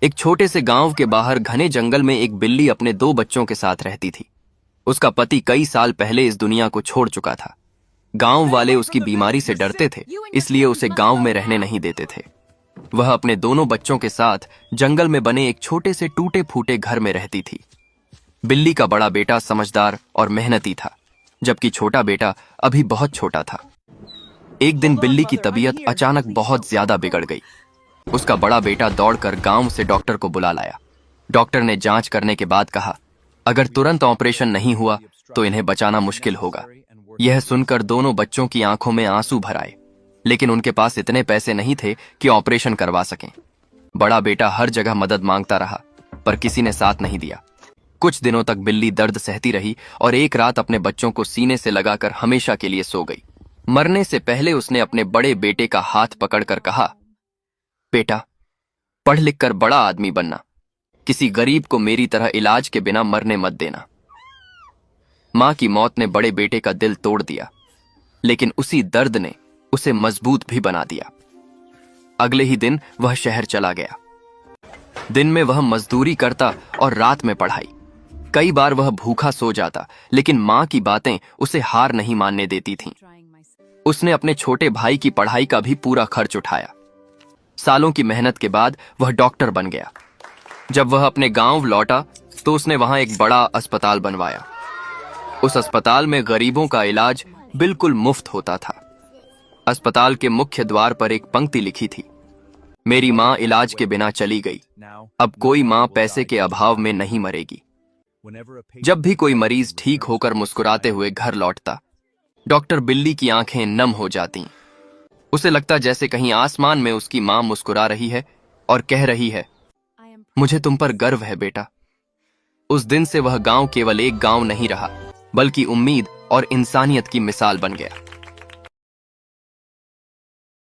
एक छोटे से गांव के बाहर घने जंगल में एक बिल्ली अपने 2 बच्चों के साथ रहती थी। उसका पति कई साल पहले इस दुनिया को छोड़ चुका था। गांव वाले उसकी बीमारी से डरते थे, इसलिए उसे गांव में रहने नहीं देते थे। वह अपने दोनों बच्चों के साथ जंगल में बने एक छोटे से टूटे फूटे घर में रहती थी। बिल्ली का बड़ा बेटा समझदार और मेहनती था, जबकि छोटा बेटा अभी बहुत छोटा था। एक दिन बिल्ली की तबीयत अचानक बहुत ज्यादा बिगड़ गई। उसका बड़ा बेटा दौड़कर गांव से डॉक्टर को बुला लाया। डॉक्टर ने जांच करने के बाद कहा, अगर तुरंत ऑपरेशन नहीं हुआ तो इन्हें बचाना मुश्किल होगा। यह सुनकर दोनों बच्चों की आंखों में आंसू भर आए, लेकिन उनके पास इतने पैसे नहीं थे कि ऑपरेशन करवा सकें। बड़ा बेटा हर जगह मदद मांगता रहा, पर किसी ने साथ नहीं दिया। कुछ दिनों तक बिल्ली दर्द सहती रही और एक रात अपने बच्चों को सीने से लगाकर हमेशा के लिए सो गई। मरने से पहले उसने अपने बड़े बेटे का हाथ पकड़कर कहा, बेटा, पढ़ लिख कर बड़ा आदमी बनना। किसी गरीब को मेरी तरह इलाज के बिना मरने मत देना। मां की मौत ने बड़े बेटे का दिल तोड़ दिया, लेकिन उसी दर्द ने उसे मजबूत भी बना दिया। अगले ही दिन वह शहर चला गया। दिन में वह मजदूरी करता और रात में पढ़ाई। कई बार वह भूखा सो जाता, लेकिन मां की बातें उसे हार नहीं मानने देती थीं। उसने अपने छोटे भाई की पढ़ाई का भी पूरा खर्च उठाया। सालों की मेहनत के बाद वह डॉक्टर बन गया। जब वह अपने गांव लौटा तो उसने वहां एक बड़ा अस्पताल बनवाया। उस अस्पताल में गरीबों का इलाज बिल्कुल मुफ्त होता था। अस्पताल के मुख्य द्वार पर एक पंक्ति लिखी थी, मेरी मां इलाज के बिना चली गई, अब कोई मां पैसे के अभाव में नहीं मरेगी। जब भी कोई मरीज ठीक होकर मुस्कुराते हुए घर लौटता, डॉक्टर बिल्ली की आंखें नम हो जातीं। उसे लगता जैसे कहीं आसमान में उसकी मां मुस्कुरा रही है और कह रही है, मुझे तुम पर गर्व है बेटा। उस दिन से वह गांव केवल एक गांव नहीं रहा, बल्कि उम्मीद और इंसानियत की मिसाल बन गया।